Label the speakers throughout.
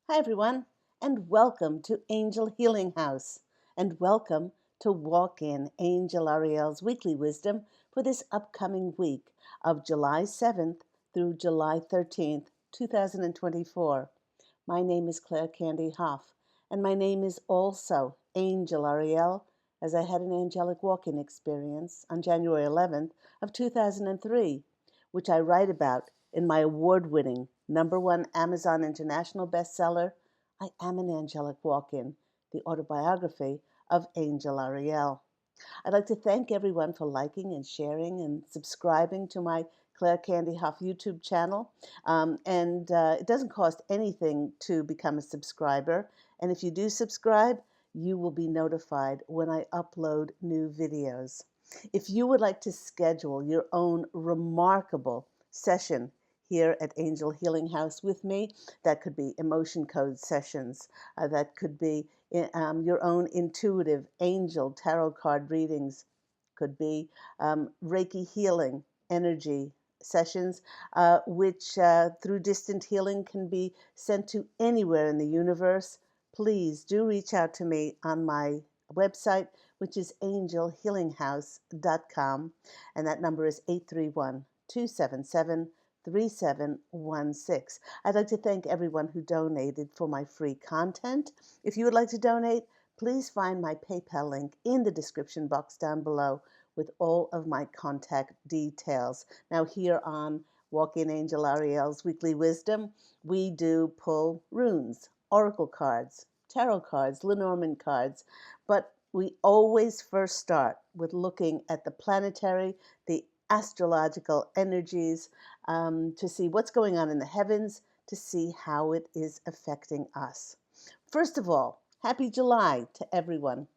Speaker 1: Hi, everyone, and welcome to Angel Healing House, and welcome to Walk In Angel Ariel's weekly wisdom for this upcoming week of July 7th through July 13th, 2024. My name is Claire Candy Hoff, and my name is also Angel Ariel, as I had an angelic walk-in experience on January 11th of 2003, which I write about in my award-winning #1 Amazon International bestseller, I Am an Angelic Walk-In, the autobiography of Angel Ariel. I'd like to thank everyone for liking and sharing and subscribing to my Claire Candy Hoff YouTube channel. It doesn't cost anything to become a subscriber. And if you do subscribe, you will be notified when I upload new videos. If you would like to schedule your own remarkable session here at Angel Healing House with me, that could be emotion code sessions, that could be your own intuitive angel tarot card readings, could be Reiki healing energy sessions, which through distant healing can be sent to anywhere in the universe. Please do reach out to me on my website, which is angelhealinghouse.com, and that number is 831-277-3716. I'd like to thank everyone who donated for my free content. If you would like to donate, please find my PayPal link in the description box down below with all of my contact details. Now, here on Walk In Angel Ariel's Weekly Wisdom, we do pull runes, oracle cards, tarot cards, Lenormand cards, but we always first start with looking at the planetary, the astrological energies, to see what's going on in the heavens, to see how it is affecting us. First of all, happy July to everyone.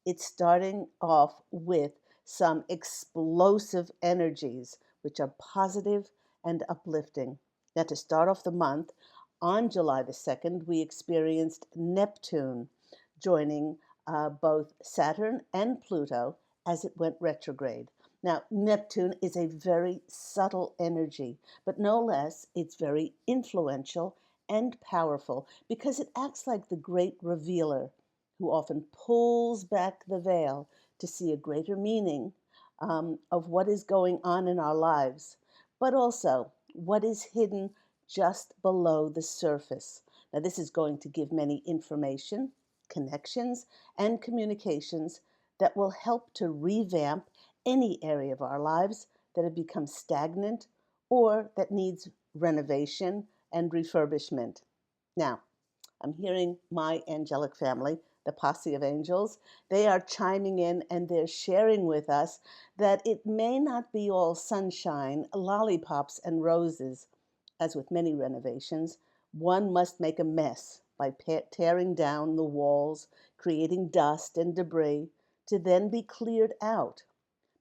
Speaker 1: It's starting off with some explosive energies, which are positive and uplifting. Now, to start off the month, on July the 2nd, we experienced Neptune joining both Saturn and Pluto as it went retrograde. Now, Neptune is a very subtle energy, but no less, it's very influential and powerful because it acts like the great revealer who often pulls back the veil to see a greater meaning of what is going on in our lives, but also what is hidden just below the surface. Now, this is going to give many information, connections, and communications that will help to revamp any area of our lives that have become stagnant or that needs renovation and refurbishment. Now, I'm hearing my angelic family, the posse of angels, they are chiming in and they're sharing with us that it may not be all sunshine, lollipops, and roses. As with many renovations, one must make a mess by tearing down the walls, creating dust and debris to then be cleared out.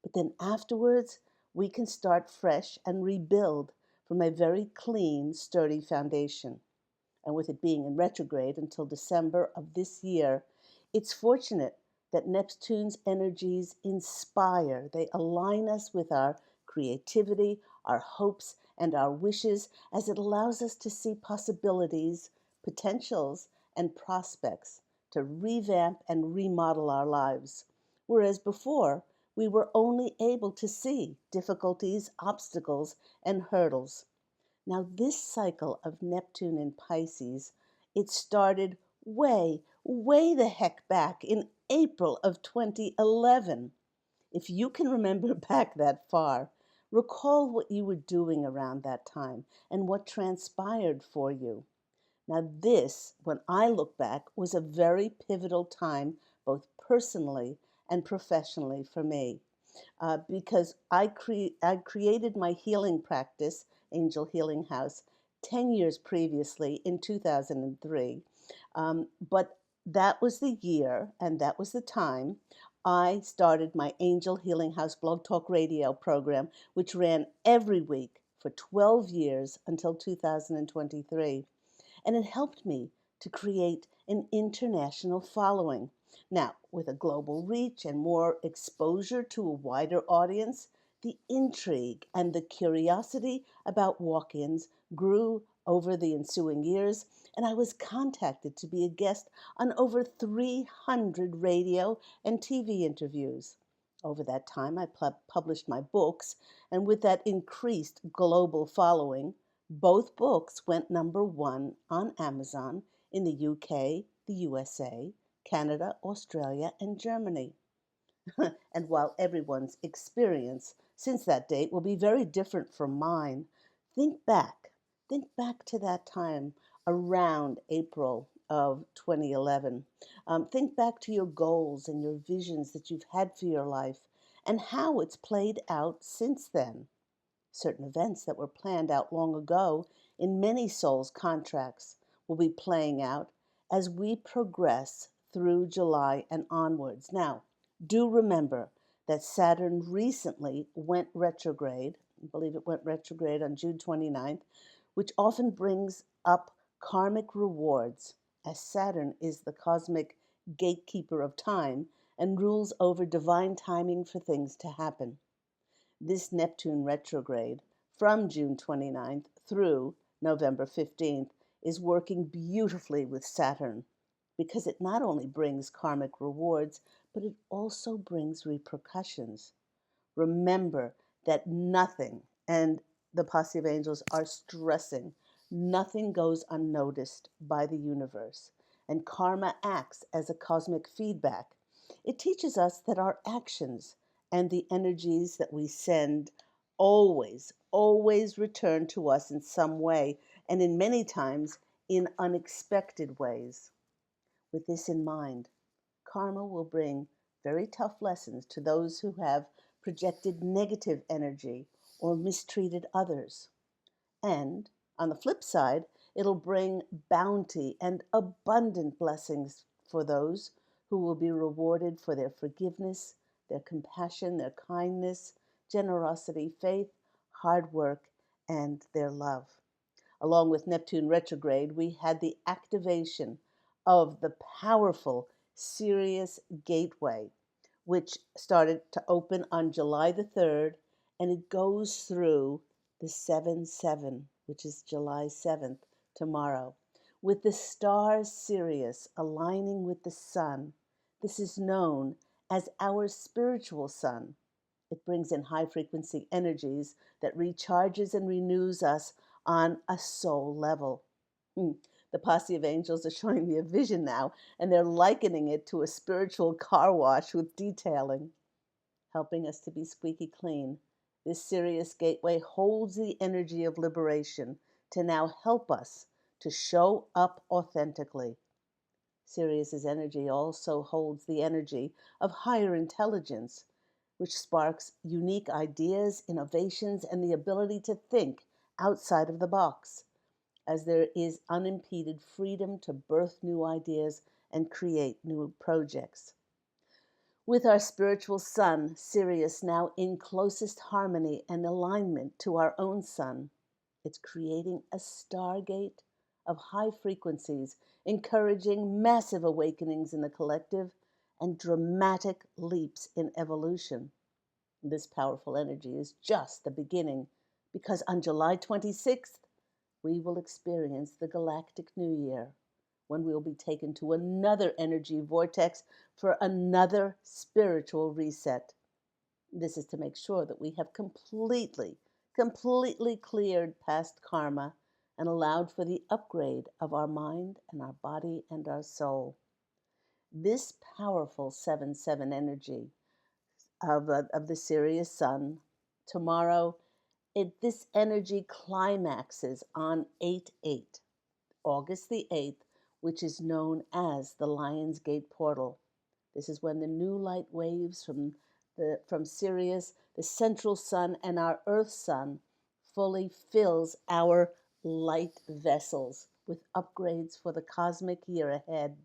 Speaker 1: But then afterwards, we can start fresh and rebuild from a very clean, sturdy foundation. And with it being in retrograde until December of this year, it's fortunate that Neptune's energies inspire. They align us with our creativity, our hopes, and our wishes as it allows us to see possibilities, potentials, and prospects to revamp and remodel our lives. Whereas before, we were only able to see difficulties, obstacles, and hurdles. Now, this cycle of Neptune in Pisces, it started way, way the heck back in April of 2011. If you can remember back that far, recall what you were doing around that time and what transpired for you. Now, this, when I look back, was a very pivotal time, both personally and professionally for me, because I created my healing practice, Angel Healing House, 10 years previously in 2003. But that was the year and that was the time I started my Angel Healing House Blog Talk Radio program, which ran every week for 12 years until 2023. And it helped me to create an international following. Now, with a global reach and more exposure to a wider audience, the intrigue and the curiosity about walk ins grew over the ensuing years, and I was contacted to be a guest on over 300 radio and TV interviews. Over that time, I published my books, and with that increased global following, both books went number 1 on Amazon in the UK, the USA, Canada, Australia, and Germany. And while everyone's experience since that date will be very different from mine, think back. Think back to that time around April of 2011. Think back to your goals and your visions that you've had for your life and how it's played out since then. Certain events that were planned out long ago in many souls' contracts will be playing out as we progress through July and onwards. Now, do remember that Saturn recently went retrograde. I believe it went retrograde on June 29th, which often brings up karmic rewards, as Saturn is the cosmic gatekeeper of time and rules over divine timing for things to happen. This Neptune retrograde from June 29th through November 15th is working beautifully with Saturn because it not only brings karmic rewards, but it also brings repercussions. Remember that nothing, and the posse of angels are stressing, nothing goes unnoticed by the universe. And karma acts as a cosmic feedback. It teaches us that our actions and the energies that we send always return to us in some way, and in many times in unexpected ways. With this in mind, karma will bring very tough lessons to those who have projected negative energy or mistreated others. And on the flip side, it'll bring bounty and abundant blessings for those who will be rewarded for their forgiveness, their compassion, their kindness, generosity, faith, hard work, and their love. Along with Neptune retrograde, we had the activation of the powerful Sirius Gateway, which started to open on July the 3rd, and it goes through the 7/7, which is July 7th, tomorrow, with the star Sirius aligning with the sun. This is known as our spiritual sun. It brings in high frequency energies that recharges and renews us on a soul level. The posse of angels are showing me a vision now, and they're likening it to a spiritual car wash with detailing, helping us to be squeaky clean. This Sirius gateway holds the energy of liberation to now help us to show up authentically. Sirius's energy also holds the energy of higher intelligence, which sparks unique ideas, innovations, and the ability to think outside of the box, as there is unimpeded freedom to birth new ideas and create new projects. With our spiritual sun, Sirius, now in closest harmony and alignment to our own sun, it's creating a stargate of high frequencies, encouraging massive awakenings in the collective and dramatic leaps in evolution. This powerful energy is just the beginning, because on July 26th, we will experience the Galactic New Year, when we will be taken to another energy vortex for another spiritual reset. This is to make sure that we have completely cleared past karma and allowed for the upgrade of our mind and our body and our soul. This powerful 7/7 energy of the Sirius sun tomorrow, this energy climaxes on 8/8. August the 8th, which is known as the Lion's Gate portal. This is when the new light waves from Sirius, the central sun, and our Earth sun fully fills our light vessels with upgrades for the cosmic year ahead.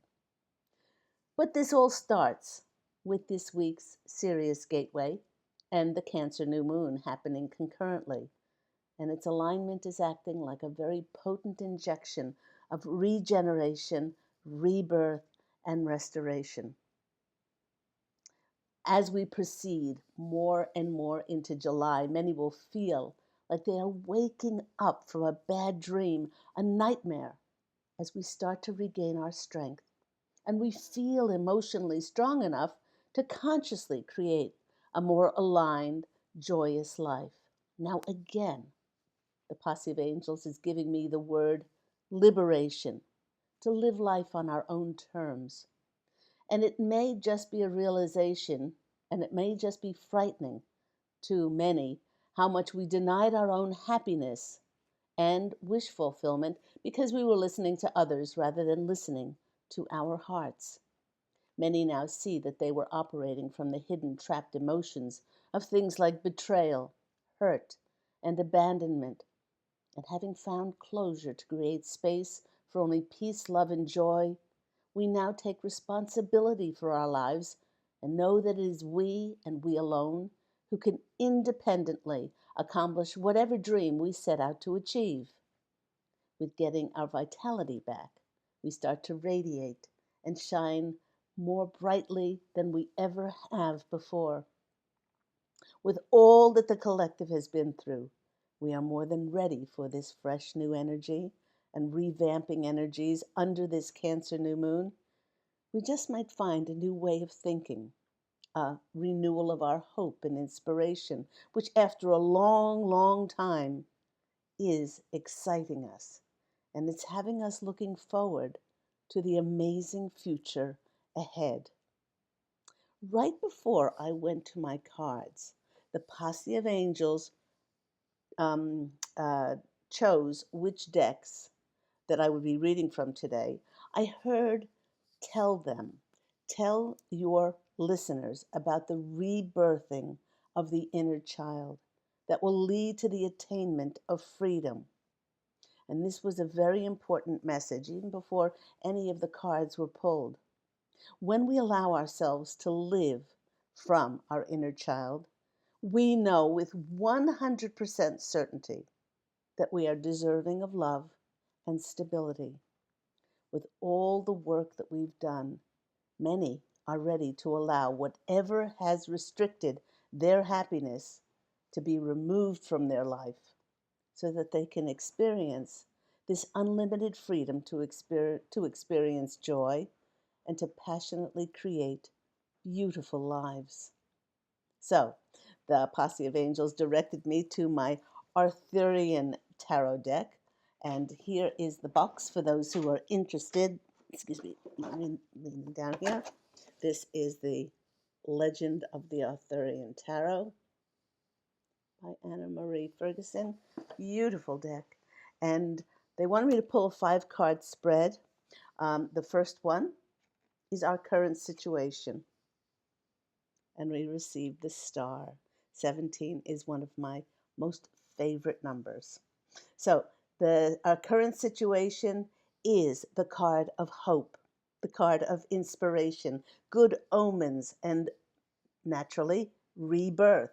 Speaker 1: But this all starts with this week's Sirius Gateway and the Cancer new moon happening concurrently, and its alignment is acting like a very potent injection of regeneration, rebirth, and restoration. As we proceed more and more into July, many will feel like they are waking up from a bad dream, a nightmare, as we start to regain our strength and we feel emotionally strong enough to consciously create a more aligned, joyous life. Now, again, the posse of angels is giving me the word liberation, to live life on our own terms. And it may just be a realization, and it may just be frightening to many, how much we denied our own happiness and wish fulfillment because we were listening to others rather than listening to our hearts. Many now see that they were operating from the hidden, trapped emotions of things like betrayal, hurt, and abandonment. And having found closure to create space for only peace, love, and joy, we now take responsibility for our lives and know that it is we and we alone who can independently accomplish whatever dream we set out to achieve. With getting our vitality back, we start to radiate and shine more brightly than we ever have before. With all that the collective has been through, we are more than ready for this fresh new energy and revamping energies under this Cancer new moon. We just might find a new way of thinking, a renewal of our hope and inspiration, which after a long, long time is exciting us. And it's having us looking forward to the amazing future ahead. Right before I went to my cards, the posse of angels um, uh, chose which decks that I would be reading from today. I heard tell them, tell your listeners about the rebirthing of the inner child that will lead to the attainment of freedom. And this was a very important message, even before any of the cards were pulled. When we allow ourselves to live from our inner child, we know with 100% certainty that we are deserving of love and stability. With all the work that we've done, many are ready to allow whatever has restricted their happiness to be removed from their life so that they can experience this unlimited freedom to experience joy and to passionately create beautiful lives. So, the posse of angels directed me to my Arthurian tarot deck, and here is the box for those who are interested. Excuse me, leaning down here. This is the Legend of the Arthurian Tarot by Anna Marie Ferguson. Beautiful deck. And they wanted me to pull a 5-card spread. The first one is our current situation. And we received the star. 17 is one of my most favorite numbers. So our current situation is the card of hope, the card of inspiration, good omens, and naturally, rebirth.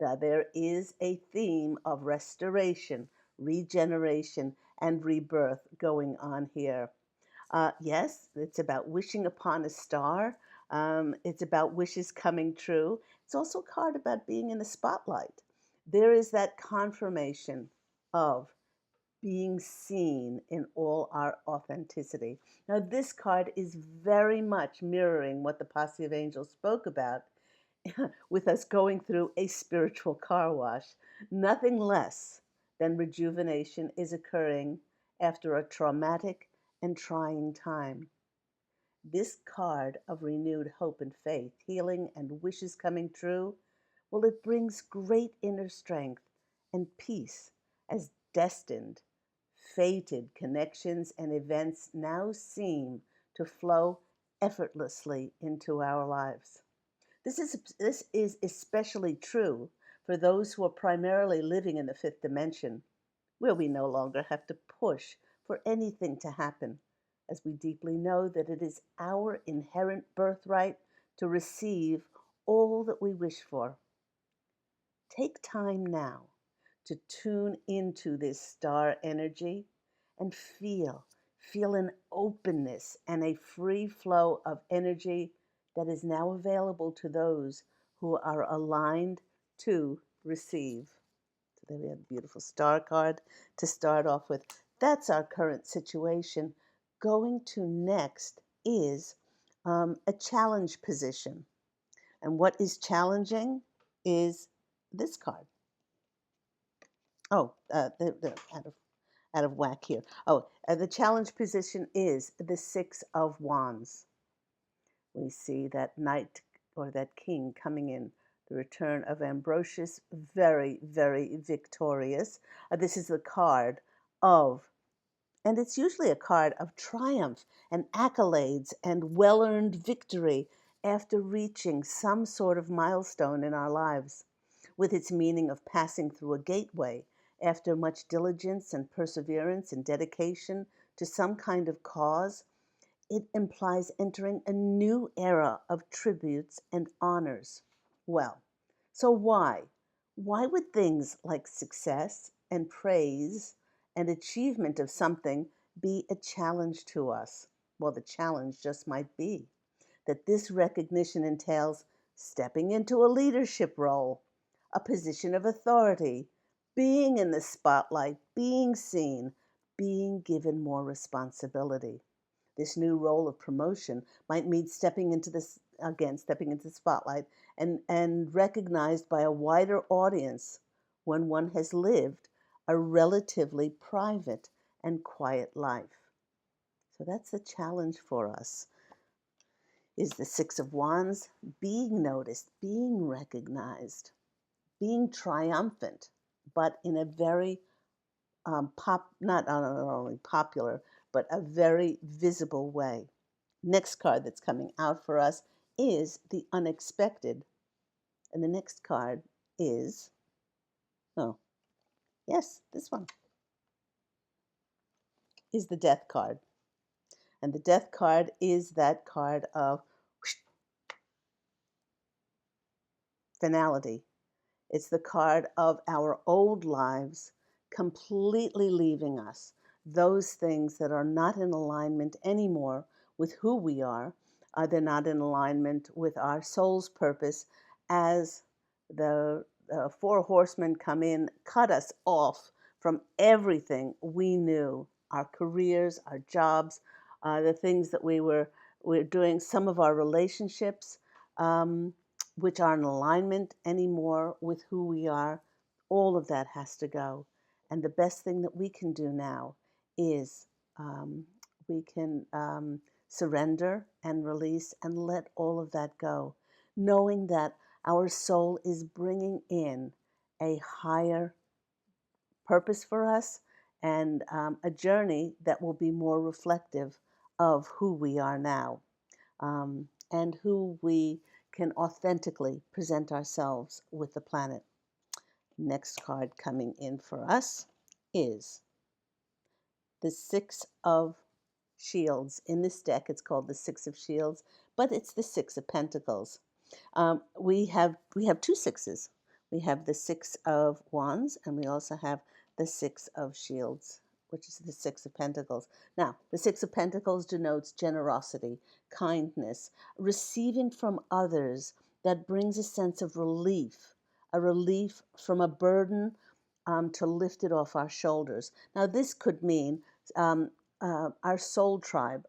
Speaker 1: Now, there is a theme of restoration, regeneration, and rebirth going on here. Yes, it's about wishing upon a star. It's about wishes coming true. It's also a card about being in the spotlight. There is that confirmation of being seen in all our authenticity. Now, this card is very much mirroring what the Posse of Angels spoke about with us going through a spiritual car wash. Nothing less than rejuvenation is occurring after a traumatic and trying time. This card of renewed hope and faith, healing, and wishes coming true, well, it brings great inner strength and peace as destined, fated connections and events now seem to flow effortlessly into our lives. This is especially true for those who are primarily living in the fifth dimension, where we no longer have to push for anything to happen, as we deeply know that it is our inherent birthright to receive all that we wish for. Take time now to tune into this star energy and feel an openness and a free flow of energy that is now available to those who are aligned to receive. There we have a beautiful star card to start off with. That's our current situation. Going to next is a challenge position. And what is challenging is this card. Oh, they're out of whack here. Oh, the challenge position is the Six of Wands. We see that knight or that king coming in, the return of Ambrosius, very, very victorious. This is the card of, and it's usually a card of triumph and accolades and well earned victory after reaching some sort of milestone in our lives, with its meaning of passing through a gateway after much diligence and perseverance and dedication to some kind of cause. It implies entering a new era of tributes and honors. Well, so why? Why would things like success and praise and achievement of something be a challenge to us? Well, the challenge just might be that this recognition entails stepping into a leadership role, a position of authority, being in the spotlight, being seen, being given more responsibility. This new role of promotion might mean stepping into this again, stepping into the spotlight and recognized by a wider audience when one has lived a relatively private and quiet life. So that's the challenge for us is the Six of Wands, being noticed, being recognized, being triumphant, but in a very not only popular, but a very visible way. Next card that's coming out for us is the unexpected. And the next card is, oh, yes, this one is the death card. And the death card is that card of finality. It's the card of our old lives completely leaving us. Those things that are not in alignment anymore with who we are, they're not in alignment with our soul's purpose as the four horsemen come in, cut us off from everything we knew, our careers, our jobs, the things that we're doing, some of our relationships. Which aren't in alignment anymore with who we are, all of that has to go. And the best thing that we can do now is we can surrender and release and let all of that go, knowing that our soul is bringing in a higher purpose for us and a journey that will be more reflective of who we are now and who we can authentically present ourselves with the planet. Next card coming in for us is the Six of Shields. In this deck, it's called the Six of Shields, but it's the Six of Pentacles. We have two sixes. We have the Six of Wands, and we also have the Six of Shields, which is the Six of Pentacles. Now, the Six of Pentacles denotes generosity, kindness, receiving from others that brings a sense of relief, a relief from a burden to lift it off our shoulders. Now, this could mean um, our soul tribe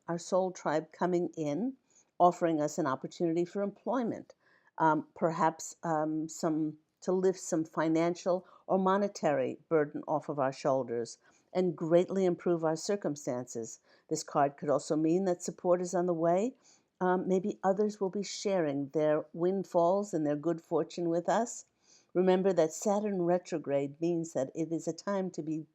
Speaker 1: coming in, offering us an opportunity for employment, perhaps some to lift some financial or monetary burden off of our shoulders and greatly improve our circumstances. This card could also mean that support is on the way. Maybe others will be sharing their windfalls and their good fortune with us. Remember that Saturn retrograde means that it is a time to be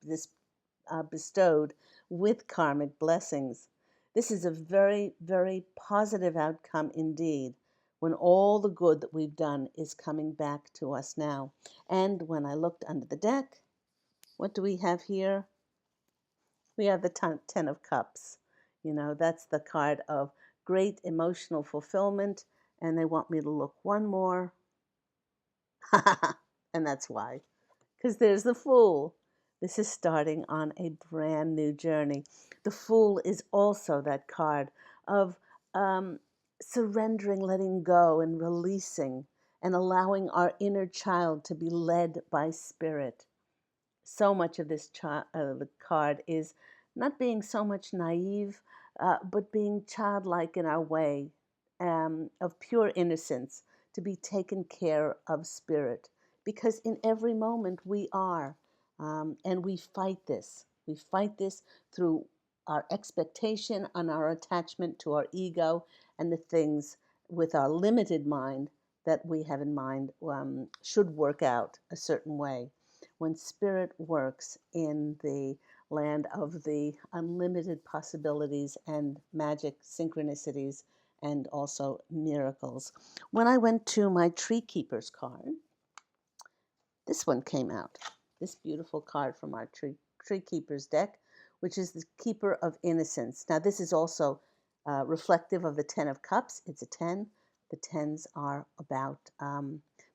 Speaker 1: bestowed with karmic blessings. This is a very, very positive outcome indeed when all the good that we've done is coming back to us now. And when I looked under the deck, what do we have here? We have the Ten of Cups. You know, that's the card of great emotional fulfillment. And they want me to look one more. And that's why. Because there's the Fool. This is starting on a brand new journey. The Fool is also that card of surrendering, letting go, and releasing, and allowing our inner child to be led by spirit. So much of this the card is not being so much naive, but being childlike in our way, of pure innocence, to be taken care of spirit. Because in every moment we are, and we fight this. We fight this through our expectation and our attachment to our ego and the things with our limited mind that we have in mind should work out a certain way. When spirit works in the land of the unlimited possibilities and magic synchronicities and also miracles. When I went to my tree keeper's card, this one came out. This beautiful card from our tree keeper's deck, which is the keeper of innocence. Now, this is also reflective of the 10 of cups. It's a 10. The 10s are about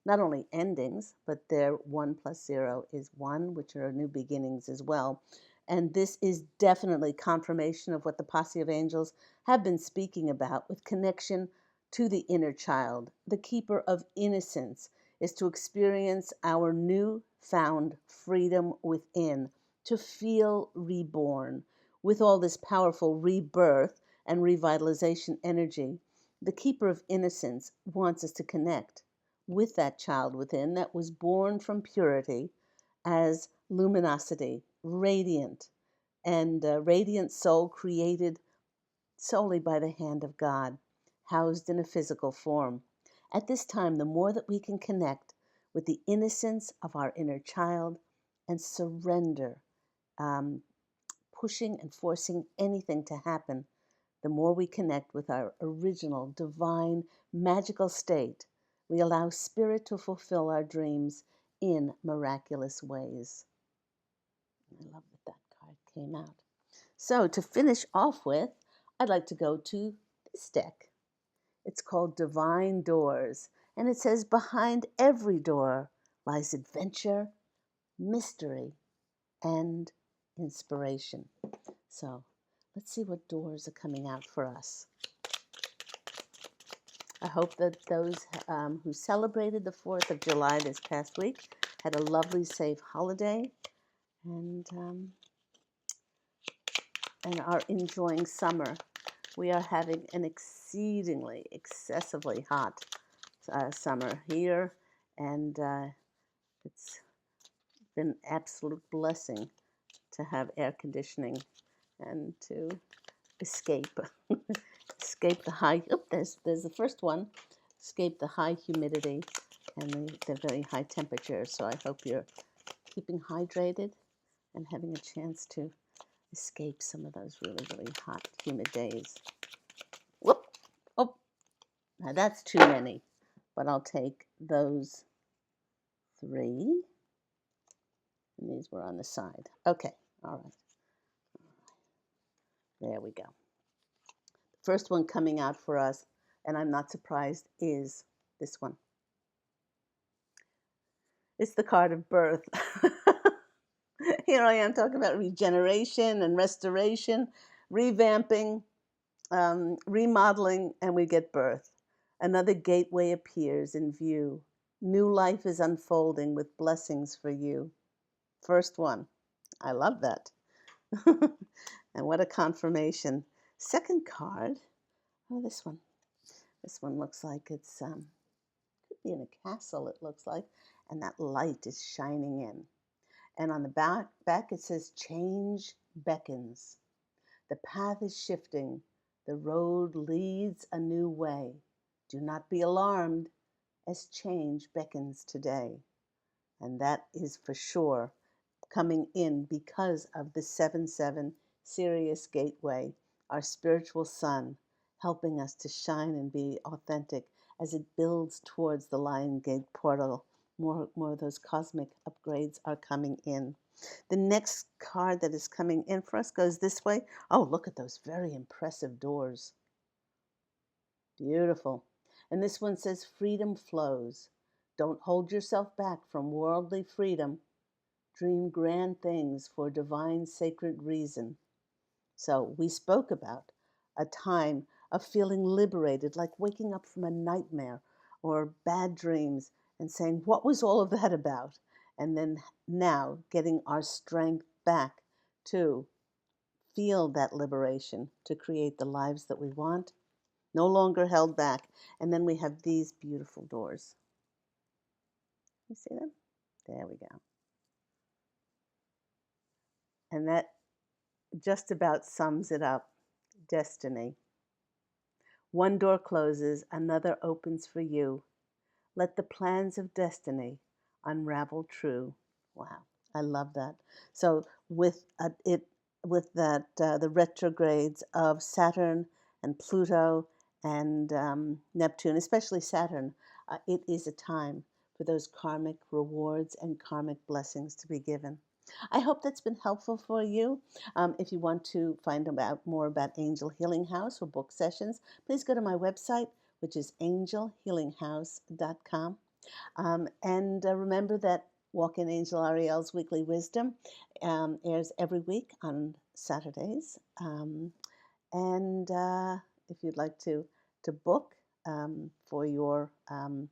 Speaker 1: not only endings, but their 1 plus 0 is 1, which are new beginnings as well. And this is definitely confirmation of what the posse of angels have been speaking about with connection to the inner child, the keeper of innocence is to experience our new found freedom within, to feel reborn with all this powerful rebirth and revitalization energy. The keeper of innocence wants us to connect with that child within that was born from purity as luminosity, radiant, and radiant soul created solely by the hand of God, housed in a physical form. At this time, the more that we can connect with the innocence of our inner child and surrender, um, pushing and forcing anything to happen, the more we connect with our original, divine, magical state, we allow spirit to fulfill our dreams in miraculous ways. I love that that card came out. So to finish off with, I'd like to go to this deck. It's called Divine Doors, and it says, behind every door lies adventure, mystery, and inspiration. So let's see what doors are coming out for us. I hope that those who celebrated the 4th of July this past week had a lovely, safe holiday and are enjoying summer. We are having an exceedingly, excessively hot summer here, and it's been an absolute blessing to have air conditioning and to escape escape the high. Oh, there's the first one. Escape the high humidity and the very high temperatures. So I hope you're keeping hydrated and having a chance to escape some of those really, really hot, humid days. Whoop! Oh, now that's too many, but I'll take those 3. And these were on the side. Okay, all right. There we go. The first one coming out for us, and I'm not surprised, is this one. It's the card of birth. Here I am talking about regeneration and restoration, revamping, remodeling, and we get birth. Another gateway appears in view. New life is unfolding with blessings for you. First one. I love that. And what a confirmation. Second card. Oh, this one. This one looks like it's could be in a castle. It looks like, and that light is shining in. And on the back it says, "Change beckons. The path is shifting. The road leads a new way. Do not be alarmed, as change beckons today." And that is for sure coming in because of the 7-7 Sirius Gateway, our spiritual sun, helping us to shine and be authentic as it builds towards the Lion Gate portal. More of those cosmic upgrades are coming in. The next card that is coming in for us goes this way. Oh, look at those very impressive doors. Beautiful. And this one says, freedom flows. Don't hold yourself back from worldly freedom. Dream grand things for divine sacred reason. So we spoke about a time of feeling liberated, like waking up from a nightmare or bad dreams and saying, what was all of that about? And then now getting our strength back to feel that liberation, to create the lives that we want, no longer held back. And then we have these beautiful doors. You see them? There we go. And that just about sums it up. Destiny. One door closes, another opens for you. Let the plans of destiny unravel true. Wow, I love that. So with that the retrogrades of Saturn and Pluto and Neptune, especially Saturn, it is a time for those karmic rewards and karmic blessings to be given. I hope that's been helpful for you. If you want to find out more about Angel Healing House or book sessions, please go to my website, which is angelhealinghouse.com. And remember that Walk in Angel Ariel's Weekly Wisdom airs every week on Saturdays. And if you'd like to book um, for your um,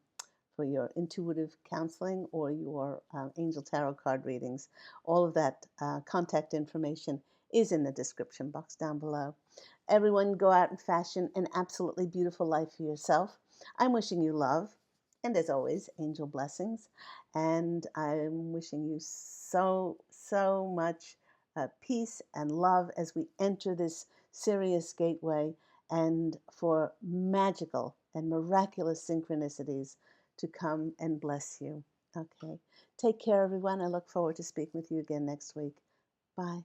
Speaker 1: for your intuitive counseling or your angel tarot card readings, all of that contact information is in the description box down below. Everyone, go out and fashion an absolutely beautiful life for yourself. I'm wishing you love, and as always, angel blessings. And I'm wishing you so, so much peace and love as we enter this Sirius gateway, and for magical and miraculous synchronicities to come and bless you. Okay. Take care, everyone. I look forward to speaking with you again next week. Bye.